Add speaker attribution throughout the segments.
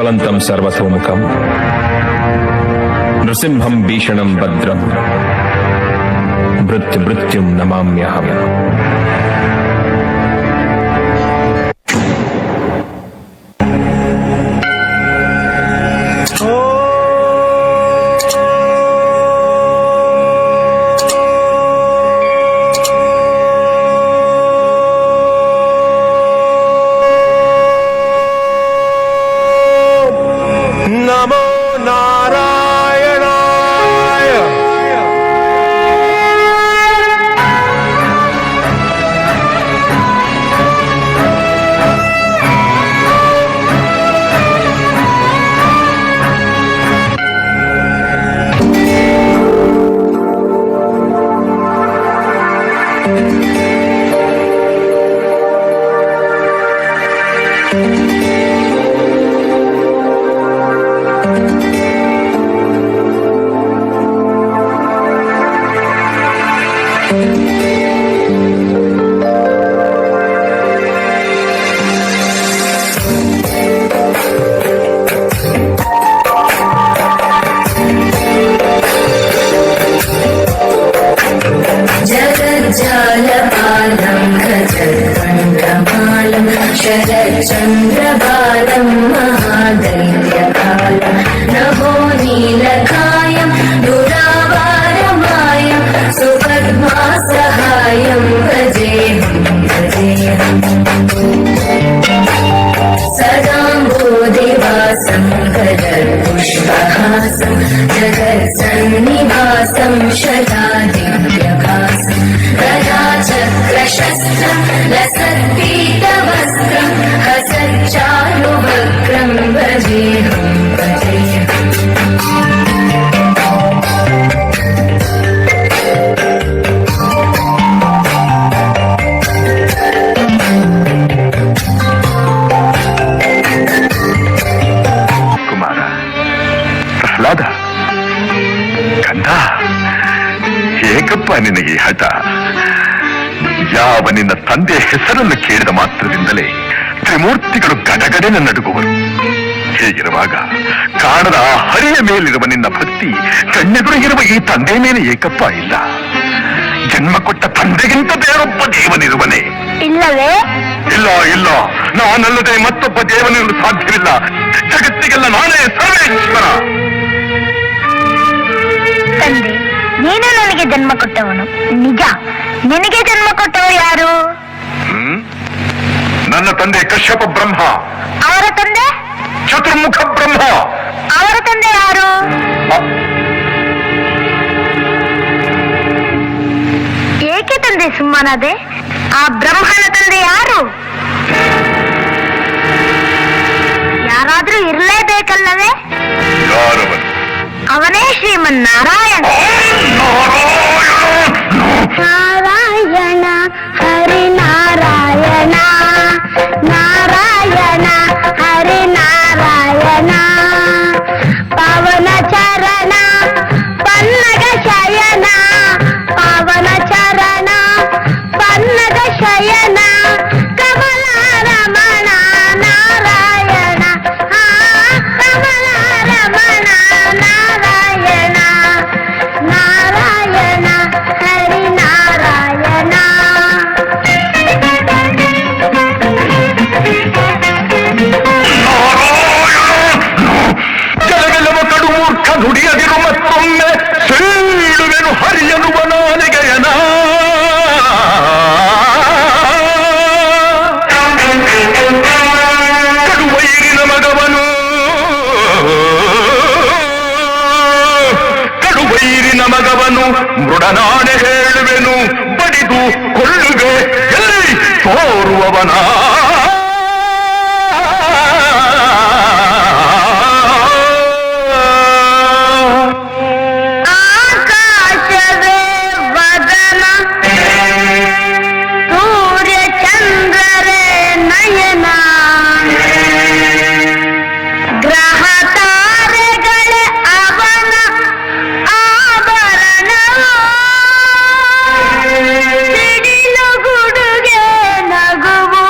Speaker 1: ಜ್ವಲಂತಂ ಸರ್ವತೋಮುಖಂ ನೃಸಿಂಹಂ ಭೀಷಣಂ ಭದ್ರಂ ಮೃತ್ಯುಂ ನಮಾಮ್ಯಹಂ.
Speaker 2: ನಮೋ ನಾರಾಯಣಾಯ.
Speaker 3: जगज्जालपालं गजकण्ठमालं शरच्चन्द्रबालं महादैत्यकालं नभो नीलकायं दुरावारमायं सुपद्मासहायं भजेऽहं सदाम्बोधिवासं गजपुष्पहासं जगत्सन्निवासं शतादिव्यभासं गदाचक्रशस्त्रं लसत्पीतवस्त्रं हसच्चारुवक्त्रं भजेऽहं
Speaker 4: ಕುಮಾರ, ಪ್ರಹ್ಲಾದ, ಕಂದ, ಹೇಗಪ್ಪ ನಿನಗೆ ಈ ಹಠ? ಯಾವ ನಿನ್ನ ತಂದೆಯ ಹೆಸರನ್ನು ಕೇಳಿದ ಮಾತ್ರದಿಂದಲೇ ತ್ರಿಮೂರ್ತಿಗಳು ಗಡಗಡೆನ ನಡುಗುವರು. ಹೀಗಿರುವಾಗ ಕಾಣದ ಆ ಹರಿಯ ಮೇಲಿರುವ ನಿನ್ನ ಭಕ್ತಿ ಕಣ್ಣೆದುರಿಗಿರುವ ಈ ತಂದೆ ಮೇಲೆ ಏಕಪ್ಪ ಇಲ್ಲ. ಜನ್ಮ ಕೊಟ್ಟ ತಂದೆಗಿಂತ ಬೇರೊಬ್ಬ ದೇವನಿರುವನೇ?
Speaker 3: ಇಲ್ಲವೇ?
Speaker 4: ಇಲ್ಲ ಇಲ್ಲ, ನಾನಲ್ಲದೆ ಮತ್ತೊಬ್ಬ ದೇವನಿರಲು ಸಾಧ್ಯವಿಲ್ಲ. ಜಗತ್ತಿಗೆಲ್ಲ ನಾನೇ ಸರ್ವೇಶ್ವರ.
Speaker 3: ತಂದೆ, ನೀನು ನನಗೆ ಜನ್ಮ ಕೊಟ್ಟವನು ನಿಜ. ನಿನಗೆ ಜನ್ಮ ಕೊಟ್ಟವರು ಯಾರು?
Speaker 4: ನನ್ನ ತಂದೆ ಕಶ್ಯಪ ಬ್ರಹ್ಮ.
Speaker 3: ಅವರ ತಂದೆ
Speaker 4: ಚತುರ್ಮುಖ ಬ್ರಹ್ಮ.
Speaker 3: ಅವರ ತಂದೆ ಯಾರು? ಏಕೆ ತಂದೆ ಸುಮ್ಮನಾದೆ? ಆ ಬ್ರಹ್ಮನ ತಂದೆ ಯಾರು? ಯಾರಾದ್ರೂ ಇರಲೇಬೇಕಲ್ಲವೇ?
Speaker 4: ಯಾರವನು?
Speaker 3: ಅವನೇ ಶ್ರೀಮನ್ನಾರಾಯಣ. ನಾರಾಯಣ ಹರಿ ನಾರಾಯಣ, ನಾರಾಯಣ ಹರಿ ನಾರಾಯಣ, ಪವನ ಚರಣ ಪನ್ನಗ ಶಯನ, ಪವನ ಚರಣ ಪನ್ನಗ ಶಯನ, ಕಮಲ ರಮಣ ನಾರಾಯಣ, ಕಮಲ ರಮಣ ನಾರಾಯಣ, ನಾರಾಯಣ ಹರಿ ನಾರಾಯಣ.
Speaker 4: ಜಲವೆಲ್ಲವ ಕಡು ಮೂರ್ಖ ನುಡಿಯದಿರು ಮತ್ತೊಮ್ಮೆ ಸೀಳುವೆನು ಹರಿಯನುವ ನಾಲಿಗೆಯನ. ಕಡುವೈರಿನ ಮಗವನು, ಕಡುವೈರಿನ ಮಗವನು ಮೃಡನಾಣೆ ಹೇಳುವೆನು, ಬಡಿದು ಕೊಳ್ಳುವೆ ಎಲ್ಲಿ ತೋರುವವನ.
Speaker 3: ಆಕಾಶವೇ ವದನ, ಸೂರ್ಯ ಚಂದ್ರರೇ ನಯನ, ಗ್ರಹ ತಾರೆಗಳೇ ಅವನ ಆಭರಣ, ಸಿಡಿಲು ಗುಡುಗೆ ನಗುವು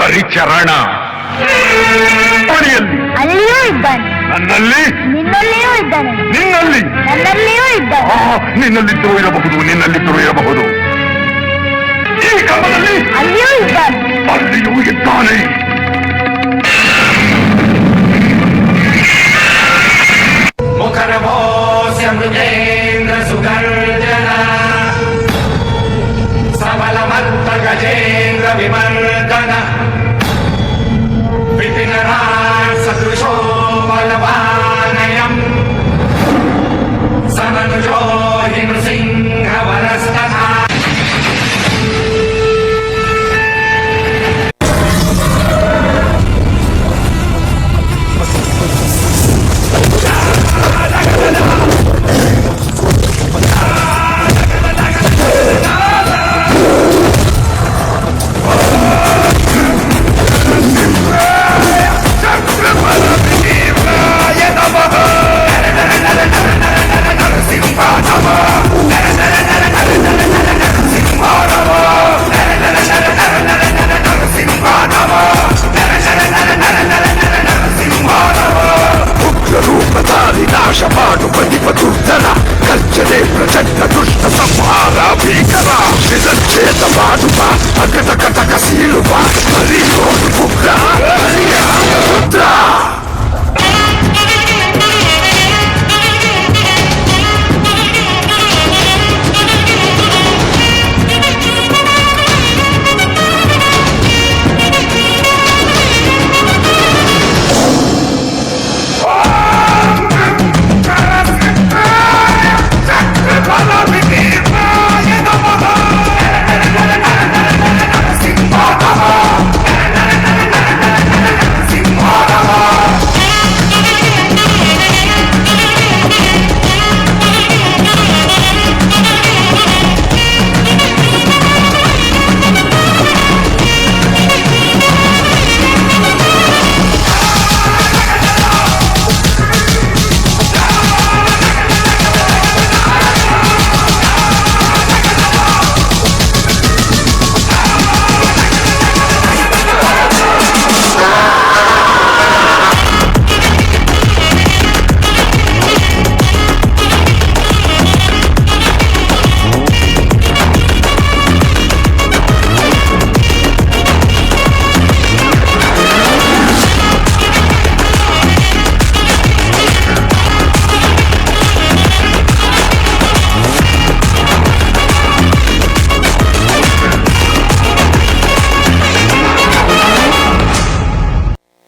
Speaker 4: ಹರಿಚರಣ ಮನೆಯಲ್ಲಿ
Speaker 3: ಅಲ್ಲಿಯೂ ಇದ್ದಾನೆ,
Speaker 4: ನನ್ನಲ್ಲಿ
Speaker 3: ನಿನ್ನಲ್ಲಿಯೂ ಇದ್ದಾನೆ,
Speaker 4: ನಿನ್ನಲ್ಲಿ
Speaker 3: ನನ್ನಲ್ಲಿಯೂ ಇದ್ದಾನೆ.
Speaker 4: ನಿನ್ನಲ್ಲಿದ್ದರೂ ಇರಬಹುದು, ನಿನ್ನಲ್ಲಿದ್ದರೂ ಇರಬಹುದು. ಈ ಕಾಲದಲ್ಲಿ
Speaker 3: ಅಲ್ಲಿಯೂ ಇದ್ದಾನೆ,
Speaker 4: ಅಲ್ಲಿಯೂ ಇದ್ದಾನೆ.
Speaker 5: ಮುಖರಭೋಸ್ಯ ಮೃಗೇಂದ್ರ ಸುಗರ್ಜನ ಸಬಲಮರ್ತ ಗಜೇಂದ್ರ ವಿಮರ್ದನ ವಿಪಿನರಾಟ್ ಸದೃಶೋ ಬಲವಾನಯಂ ಸಮನುಜೋ ಹಿ ನೃಸಿಂಹ ವನಸ್ತಥಾ.
Speaker 4: ನಾಶ ಮಾಡು ಬದಿಪದುರ್ಧನ ಕಚ್ಚದೆ ಪ್ರಚಂಡ ದುಷ್ಟ ಸಂಹಾರ ಭೀಕರ ನಿಜಚ್ಛೇದ ಮಾಡುವ ಅಗಟ ಕಟಕ ಸೀಳುವ ಹರಿಯೋಡು ಉಗ್ರ